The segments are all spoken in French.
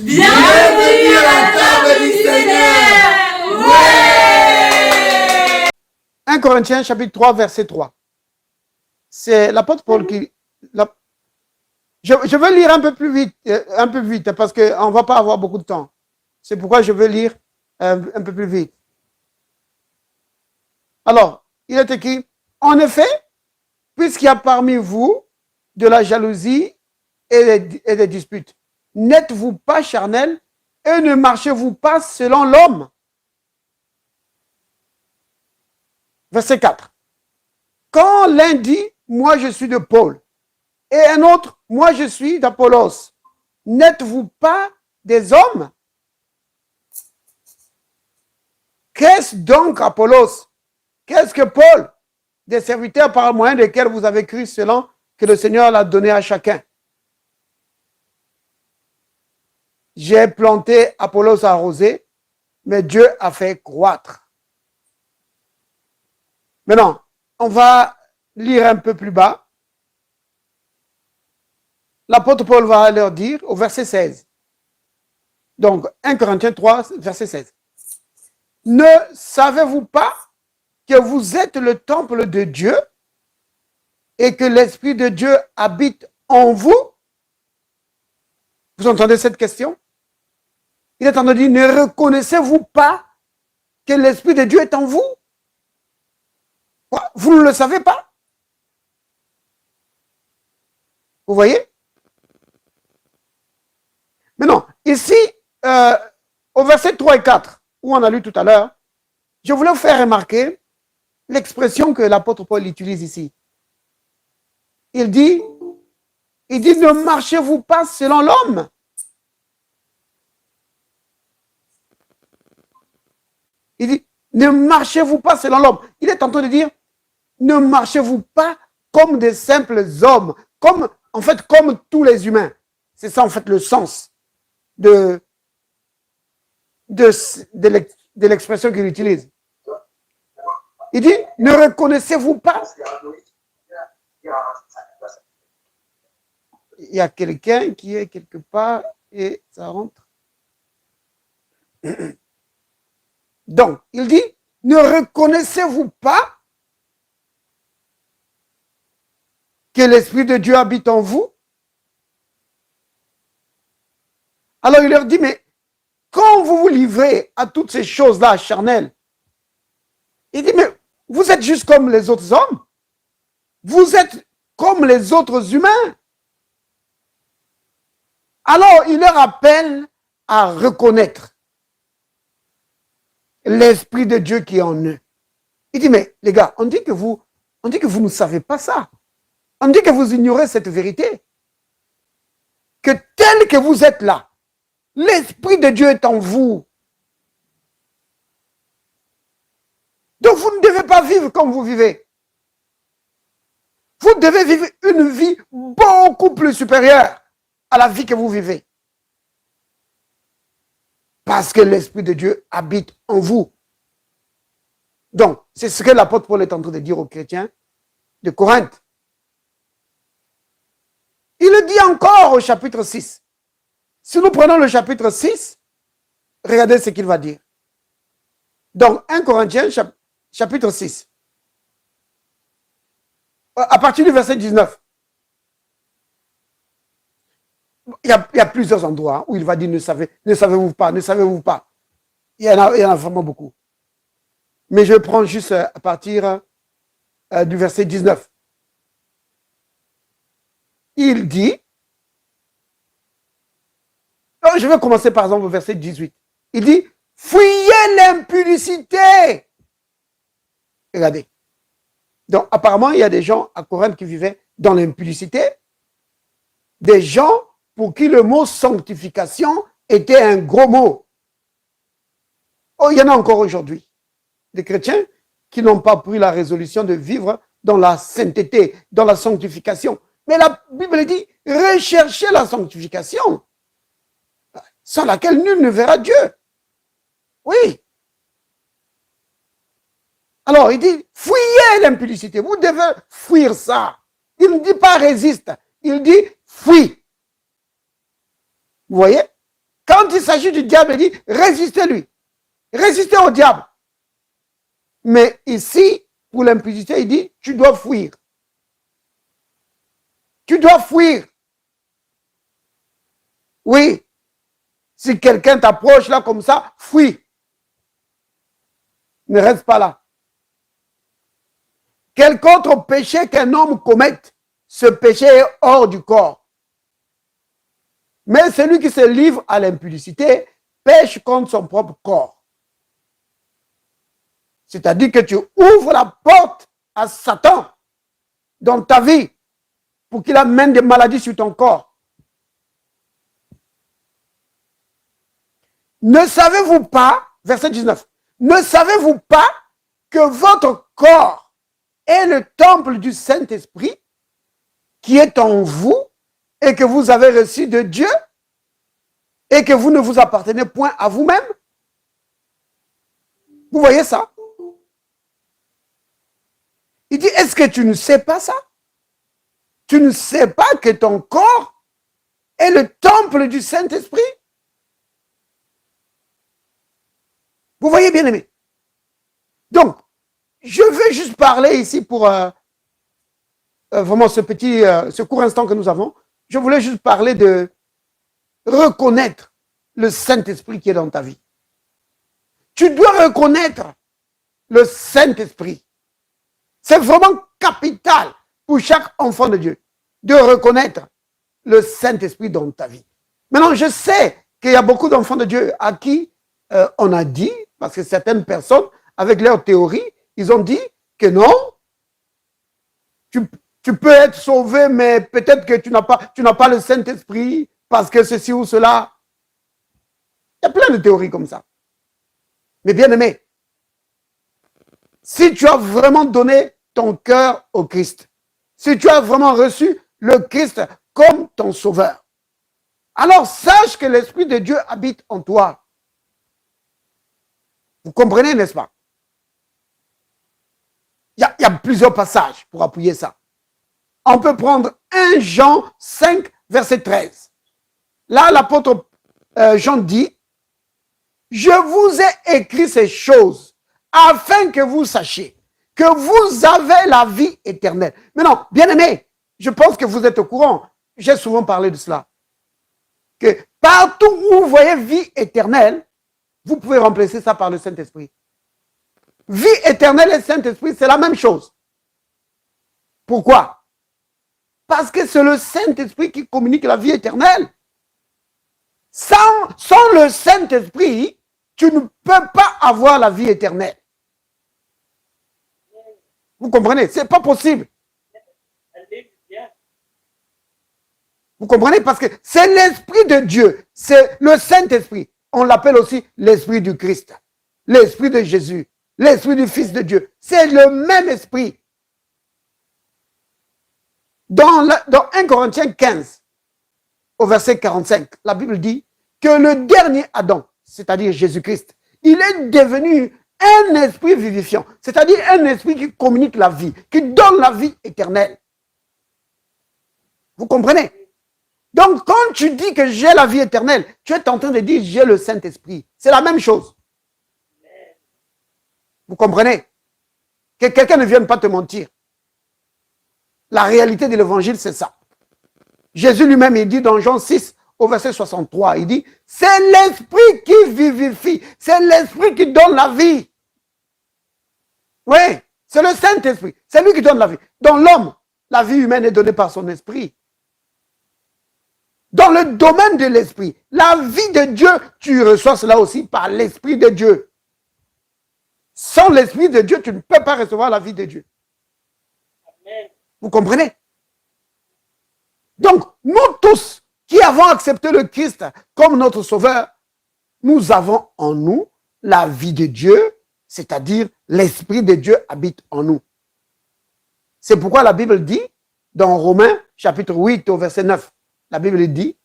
Bienvenue à la table du Seigneur. Ouais. 1 Corinthiens chapitre 3 verset 3. C'est l'apôtre Paul qui... Je veux lire un peu vite parce qu'on ne va pas avoir beaucoup de temps. C'est pourquoi je veux lire un peu plus vite. Alors, il est écrit, en effet, puisqu'il y a parmi vous de la jalousie et des disputes, n'êtes-vous pas charnels et ne marchez-vous pas selon l'homme? Verset 4. Quand l'un dit, moi je suis de Paul, et un autre, moi je suis d'Apollos, n'êtes-vous pas des hommes? Qu'est-ce donc Apollos? Qu'est-ce que Paul? Des serviteurs par moyen desquels vous avez cru selon que le Seigneur l'a donné à chacun. J'ai planté, Apollos a arrosé, mais Dieu a fait croître. Maintenant, on va lire un peu plus bas. L'apôtre Paul va leur dire au verset 16. Donc, 1 Corinthiens 3, verset 16. Ne savez-vous pas que vous êtes le temple de Dieu et que l'Esprit de Dieu habite en vous? Vous entendez cette question? Il est en train de dire, ne reconnaissez-vous pas que l'Esprit de Dieu est en vous? Vous ne le savez pas? Vous voyez? Maintenant, ici, au verset 3 et 4, où on a lu tout à l'heure, je voulais vous faire remarquer l'expression que l'apôtre Paul utilise ici. Il dit, ne marchez-vous pas selon l'homme? Il dit, ne marchez-vous pas selon l'homme. Il est en train de dire, ne marchez-vous pas comme des simples hommes, comme tous les humains. C'est ça en fait le sens de l'expression qu'il utilise. Il dit, ne reconnaissez-vous pas? Il y a quelqu'un qui est quelque part et ça rentre. Donc, il dit, ne reconnaissez-vous pas que l'Esprit de Dieu habite en vous? Alors il leur dit, mais quand vous vous livrez à toutes ces choses-là charnelles, il dit, mais vous êtes juste comme les autres hommes. Vous êtes comme les autres humains. Alors il leur appelle à reconnaître l'Esprit de Dieu qui est en eux. Il dit, mais les gars, on dit que vous ne savez pas ça. On dit que vous ignorez cette vérité. Que tel que vous êtes là, l'Esprit de Dieu est en vous. Donc vous ne devez pas vivre comme vous vivez. Vous devez vivre une vie beaucoup plus supérieure à la vie que vous vivez. Parce que l'Esprit de Dieu habite en vous. Donc, c'est ce que l'apôtre Paul est en train de dire aux chrétiens de Corinthe. Il le dit encore au chapitre 6. Si nous prenons le chapitre 6, regardez ce qu'il va dire. Donc, 1 Corinthiens, chapitre 6. À partir du verset 19. Il y a plusieurs endroits où il va dire ne savez-vous pas, ne savez-vous pas. Il y en a vraiment beaucoup. Mais je prends juste à partir du verset 19. Il dit, je vais commencer par exemple au verset 18. Il dit, fuyez l'impudicité. Regardez. Donc apparemment, il y a des gens à Corinthe qui vivaient dans l'impudicité. Des gens pour qui le mot sanctification était un gros mot. Oh, il y en a encore aujourd'hui. Des chrétiens qui n'ont pas pris la résolution de vivre dans la sainteté, dans la sanctification. Mais la Bible dit, recherchez la sanctification, sans laquelle nul ne verra Dieu. Oui. Alors, il dit, fuyez l'impudicité. Vous devez fuir ça. Il ne dit pas résiste. Il dit, fuis. Vous voyez? Quand il s'agit du diable, il dit, résistez-lui. Résistez au diable. Mais ici, pour l'impudicité, il dit, tu dois fuir. Tu dois fuir. Oui. Si quelqu'un t'approche là comme ça, fuis. Ne reste pas là. Quelque autre péché qu'un homme commette, ce péché est hors du corps. Mais celui qui se livre à l'impudicité pêche contre son propre corps. C'est-à-dire que tu ouvres la porte à Satan dans ta vie pour qu'il amène des maladies sur ton corps. Ne savez-vous pas, verset 19, ne savez-vous pas que votre corps est le temple du Saint-Esprit qui est en vous et que vous avez reçu de Dieu et que vous ne vous appartenez point à vous-même? Vous voyez ça? Il dit, est-ce que tu ne sais pas ça? Tu ne sais pas que ton corps est le temple du Saint-Esprit? Vous voyez, bien aimé? Donc, je veux juste parler ici pour vraiment ce court instant que nous avons. Je voulais juste parler de reconnaître le Saint-Esprit qui est dans ta vie. Tu dois reconnaître le Saint-Esprit. C'est vraiment capital pour chaque enfant de Dieu de reconnaître le Saint-Esprit dans ta vie. Maintenant, je sais qu'il y a beaucoup d'enfants de Dieu à qui on a dit, parce que certaines personnes, avec leur théorie, ils ont dit que non, tu peux être sauvé, mais peut-être que tu n'as pas le Saint-Esprit, parce que ceci ou cela. Il y a plein de théories comme ça. Mais bien aimé, si tu as vraiment donné ton cœur au Christ, si tu as vraiment reçu le Christ comme ton sauveur, alors sache que l'Esprit de Dieu habite en toi. Vous comprenez, n'est-ce pas? Il y a plusieurs passages pour appuyer ça. On peut prendre 1 Jean 5, verset 13. Là, l'apôtre Jean dit, « Je vous ai écrit ces choses afin que vous sachiez que vous avez la vie éternelle. » Maintenant, bien aimé, je pense que vous êtes au courant. J'ai souvent parlé de cela. Que partout où vous voyez vie éternelle, vous pouvez remplacer ça par le Saint-Esprit. Vie éternelle et Saint-Esprit, c'est la même chose. Pourquoi? Parce que c'est le Saint-Esprit qui communique la vie éternelle. Sans le Saint-Esprit, tu ne peux pas avoir la vie éternelle. Vous comprenez? Ce n'est pas possible. Vous comprenez? Parce que c'est l'Esprit de Dieu, c'est le Saint-Esprit. On l'appelle aussi l'Esprit du Christ, l'Esprit de Jésus, l'Esprit du Fils de Dieu. C'est le même Esprit. Dans 1 Corinthiens 15, au verset 45, la Bible dit que le dernier Adam, c'est-à-dire Jésus-Christ, il est devenu un esprit vivifiant, c'est-à-dire un esprit qui communique la vie, qui donne la vie éternelle. Vous comprenez? Donc, quand tu dis que j'ai la vie éternelle, tu es en train de dire j'ai le Saint-Esprit. C'est la même chose. Vous comprenez? Que quelqu'un ne vienne pas te mentir. La réalité de l'évangile, c'est ça. Jésus lui-même, il dit dans Jean 6, au verset 63, il dit, c'est l'Esprit qui vivifie, c'est l'Esprit qui donne la vie. Oui, c'est le Saint-Esprit, c'est lui qui donne la vie. Dans l'homme, la vie humaine est donnée par son esprit. Dans le domaine de l'esprit, la vie de Dieu, tu reçois cela aussi par l'Esprit de Dieu. Sans l'Esprit de Dieu, tu ne peux pas recevoir la vie de Dieu. Amen. Vous comprenez? Donc, nous tous qui avons accepté le Christ comme notre sauveur, nous avons en nous la vie de Dieu, c'est-à-dire l'Esprit de Dieu habite en nous. C'est pourquoi la Bible dit, dans Romains chapitre 8 au verset 9, la Bible dit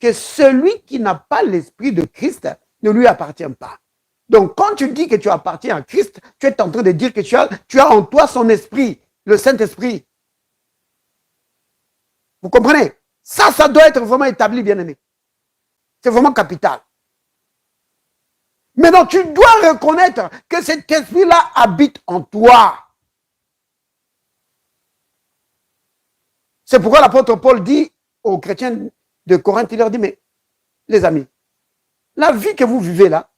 que celui qui n'a pas l'Esprit de Christ ne lui appartient pas. Donc, quand tu dis que tu appartiens à Christ, tu es en train de dire que tu as en toi son esprit, le Saint-Esprit. Vous comprenez? Ça doit être vraiment établi, bien-aimé. C'est vraiment capital. Maintenant, tu dois reconnaître que cet esprit-là habite en toi. C'est pourquoi l'apôtre Paul dit aux chrétiens de Corinthe, il leur dit, mais les amis, la vie que vous vivez là,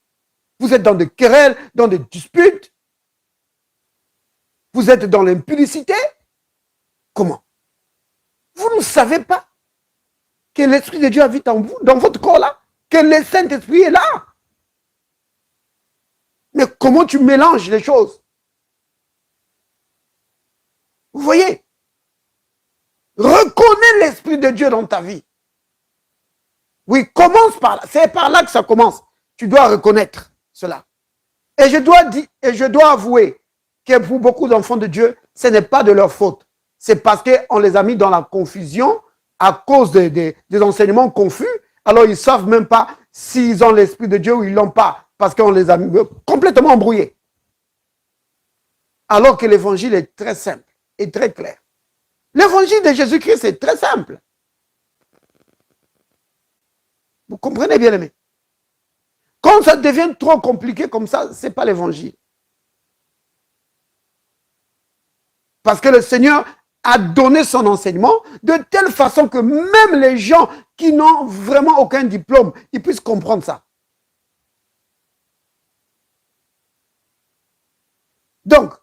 vous êtes dans des querelles, dans des disputes, vous êtes dans l'impudicité. Comment? Vous ne savez pas que l'Esprit de Dieu habite en vous, dans votre corps là, que le Saint-Esprit est là. Mais comment tu mélanges les choses? Vous voyez? Reconnais l'Esprit de Dieu dans ta vie. Oui, commence par là. C'est par là que ça commence. Tu dois reconnaître cela. Et je dois avouer que pour beaucoup d'enfants de Dieu, ce n'est pas de leur faute. C'est parce qu'on les a mis dans la confusion à cause des enseignements confus. Alors, ils ne savent même pas s'ils ont l'Esprit de Dieu ou ils ne l'ont pas. Parce qu'on les a complètement embrouillés. Alors que l'évangile est très simple et très clair. L'évangile de Jésus-Christ est très simple. Vous comprenez bien, aimé? Quand ça devient trop compliqué comme ça, ce n'est pas l'évangile. Parce que le Seigneur a donné son enseignement de telle façon que même les gens qui n'ont vraiment aucun diplôme, ils puissent comprendre ça. Donc,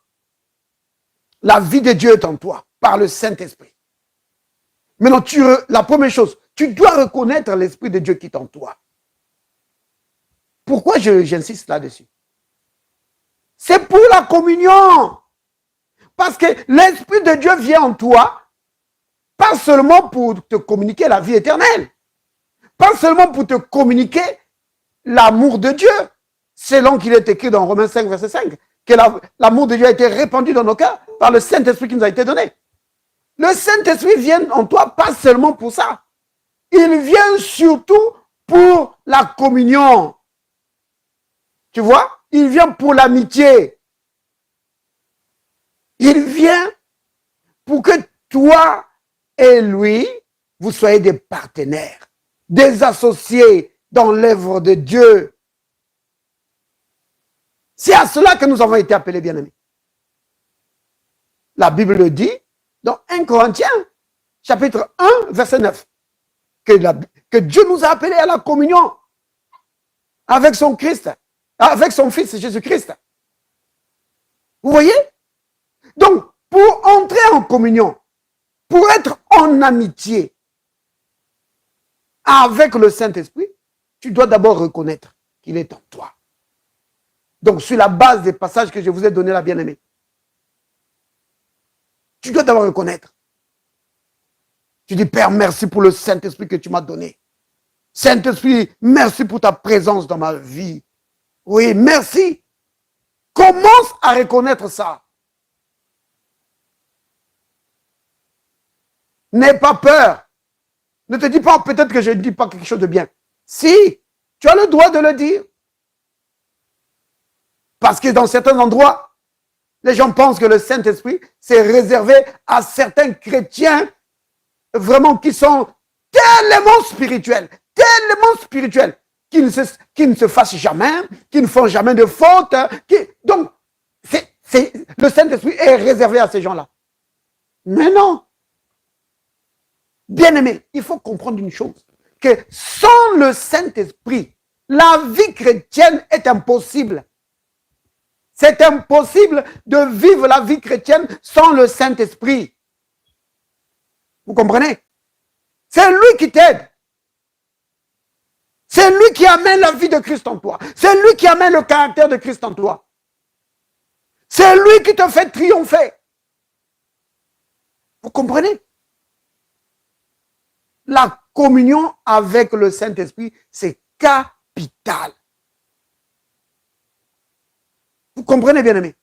la vie de Dieu est en toi, par le Saint-Esprit. Maintenant, la première chose, tu dois reconnaître l'Esprit de Dieu qui est en toi. Pourquoi j'insiste là-dessus? C'est pour la communion. Parce que l'Esprit de Dieu vient en toi, pas seulement pour te communiquer la vie éternelle, pas seulement pour te communiquer l'amour de Dieu, selon qu'il est écrit dans Romains 5, verset 5, que l'amour de Dieu a été répandu dans nos cœurs par le Saint-Esprit qui nous a été donné. Le Saint-Esprit vient en toi pas seulement pour ça. Il vient surtout pour la communion. Tu vois? Il vient pour l'amitié. Il vient pour que toi et lui, vous soyez des partenaires, des associés dans l'œuvre de Dieu. C'est à cela que nous avons été appelés, bien-aimés. La Bible le dit dans 1 Corinthiens, chapitre 1, verset 9, que Dieu nous a appelés à la communion avec son Christ, avec son Fils Jésus-Christ. Vous voyez? Donc, pour entrer en communion, pour être en amitié avec le Saint-Esprit, tu dois d'abord reconnaître qu'il est en toi. Donc, sur la base des passages que je vous ai donnés là, bien-aimé, tu dois d'abord reconnaître. Tu dis, Père, merci pour le Saint-Esprit que tu m'as donné. Saint-Esprit, merci pour ta présence dans ma vie. Oui, merci. Commence à reconnaître ça. N'aie pas peur. Ne te dis pas, peut-être que je ne dis pas quelque chose de bien. Si, tu as le droit de le dire. Parce que dans certains endroits, les gens pensent que le Saint-Esprit, c'est réservé à certains chrétiens vraiment qui sont tellement spirituels, qui ne se fâchent jamais, qui ne font jamais de fautes. Donc, le Saint-Esprit est réservé à ces gens-là. Mais non. Bien-aimé, il faut comprendre une chose, que sans le Saint-Esprit, la vie chrétienne est impossible. C'est impossible de vivre la vie chrétienne sans le Saint-Esprit. Vous comprenez? C'est lui qui t'aide. C'est lui qui amène la vie de Christ en toi. C'est lui qui amène le caractère de Christ en toi. C'est lui qui te fait triompher. Vous comprenez? La communion avec le Saint-Esprit, c'est capital. Vous comprenez, bien aimé?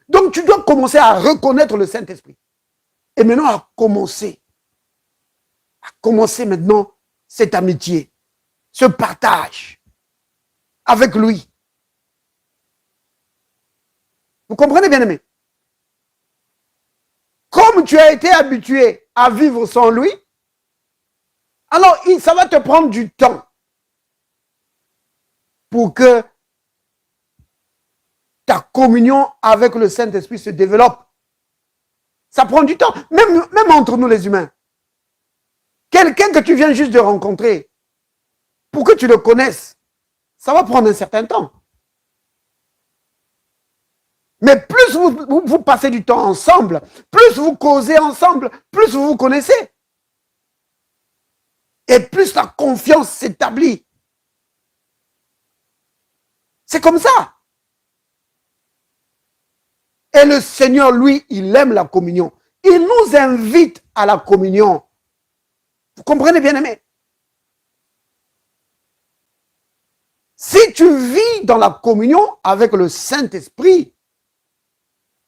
Donc, tu dois commencer à reconnaître le Saint-Esprit. Et maintenant, à commencer maintenant cette amitié, ce partage avec lui. Vous comprenez, bien aimé? Comme tu as été habitué à vivre sans lui, alors ça va te prendre du temps pour que ta communion avec le Saint-Esprit se développe. Ça prend du temps, même entre nous les humains. Quelqu'un que tu viens juste de rencontrer, pour que tu le connaisses, ça va prendre un certain temps. Mais plus vous passez du temps ensemble, plus vous causez ensemble, plus vous vous connaissez. Et plus la confiance s'établit. C'est comme ça. Et le Seigneur, lui, il aime la communion. Il nous invite à la communion. Vous comprenez, bien-aimés? Si tu vis dans la communion avec le Saint-Esprit,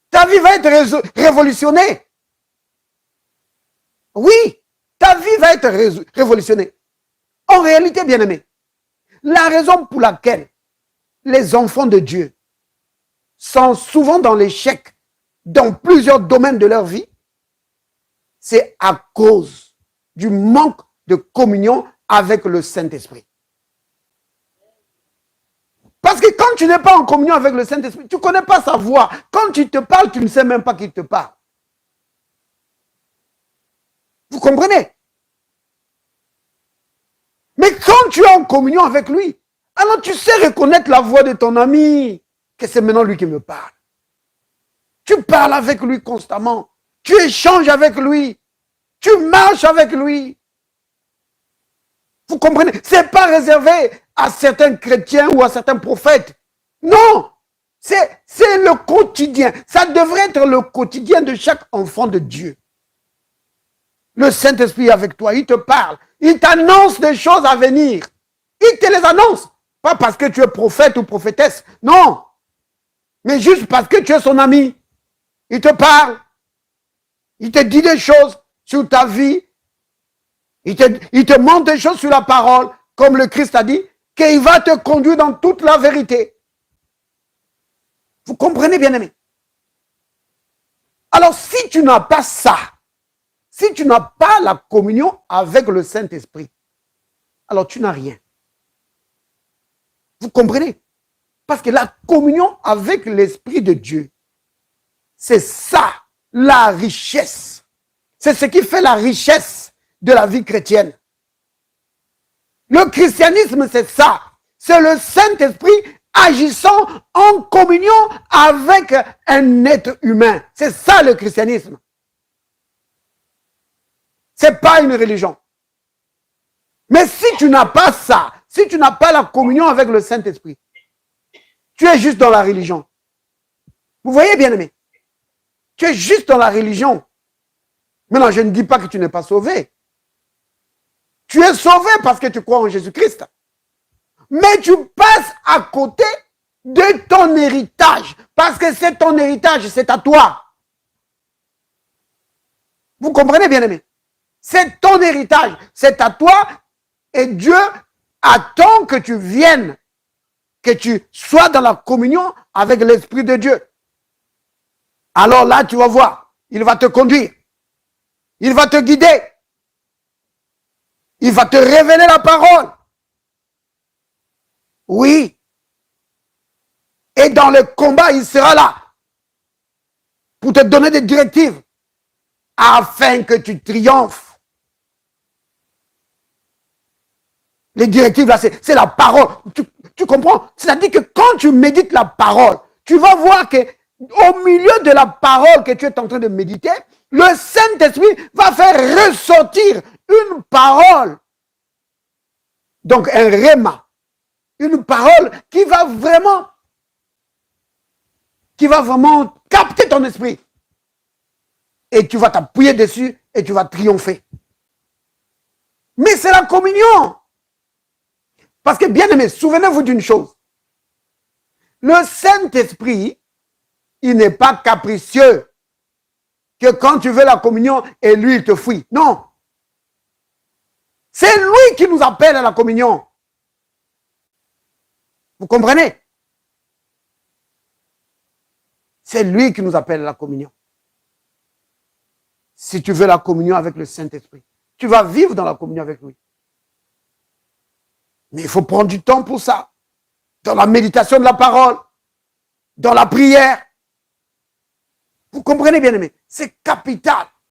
ta vie va être révolutionnée. Oui, ta vie va être révolutionnée. En réalité, bien-aimés, la raison pour laquelle les enfants de Dieu sont souvent dans l'échec dans plusieurs domaines de leur vie, c'est à cause du manque de communion avec le Saint-Esprit. Parce que quand tu n'es pas en communion avec le Saint-Esprit, tu ne connais pas sa voix. Quand tu te parles, tu ne sais même pas qu'il te parle. Vous comprenez? Mais quand tu es en communion avec lui, alors tu sais reconnaître la voix de ton ami, que c'est maintenant lui qui me parle. Tu parles avec lui constamment. Tu échanges avec lui. Tu marches avec lui. Vous comprenez? Ce n'est pas réservé à certains chrétiens ou à certains prophètes. Non. C'est le quotidien. Ça devrait être le quotidien de chaque enfant de Dieu. Le Saint-Esprit est avec toi, il te parle. Il t'annonce des choses à venir. Il te les annonce. Pas parce que tu es prophète ou prophétesse. Non. Mais juste parce que tu es son ami. Il te parle. Il te dit des choses sur ta vie. Il te montre des choses sur la parole. Comme le Christ a dit, qu'il va te conduire dans toute la vérité. Vous comprenez, bien-aimé? Alors, si tu n'as pas ça, si tu n'as pas la communion avec le Saint-Esprit, alors tu n'as rien. Vous comprenez? Parce que la communion avec l'Esprit de Dieu, c'est ça, la richesse. C'est ce qui fait la richesse de la vie chrétienne. Le christianisme, c'est ça. C'est le Saint-Esprit agissant en communion avec un être humain. C'est ça le christianisme. Ce n'est pas une religion. Mais si tu n'as pas ça, si tu n'as pas la communion avec le Saint-Esprit, tu es juste dans la religion. Vous voyez, bien-aimé? Tu es juste dans la religion. Maintenant, je ne dis pas que tu n'es pas sauvé. Tu es sauvé parce que tu crois en Jésus-Christ. Mais tu passes à côté de ton héritage. Parce que c'est ton héritage, c'est à toi. Vous comprenez, bien-aimé? C'est ton héritage, c'est à toi. Et Dieu attend que tu viennes, que tu sois dans la communion avec l'Esprit de Dieu. Alors là, tu vas voir, il va te conduire. Il va te guider. Il va te révéler la parole. Oui. Et dans le combat, il sera là pour te donner des directives afin que tu triomphes. Les directives, là, c'est la parole. Tu comprends? C'est-à-dire que quand tu médites la parole, tu vas voir que au milieu de la parole que tu es en train de méditer, le Saint-Esprit va faire ressortir une parole. Donc, un réma. Une parole qui va vraiment capter ton esprit. Et tu vas t'appuyer dessus et tu vas triompher. Mais c'est la communion. Parce que, bien aimé, souvenez-vous d'une chose. Le Saint-Esprit, il n'est pas capricieux. Que quand tu veux la communion, et lui, il te fuit. Non. C'est lui qui nous appelle à la communion. Vous comprenez? C'est lui qui nous appelle à la communion. Si tu veux la communion avec le Saint-Esprit, tu vas vivre dans la communion avec lui. Mais il faut prendre du temps pour ça. dans la méditation de la parole, dans la prière. Vous comprenez, bien aimé? C'est capital.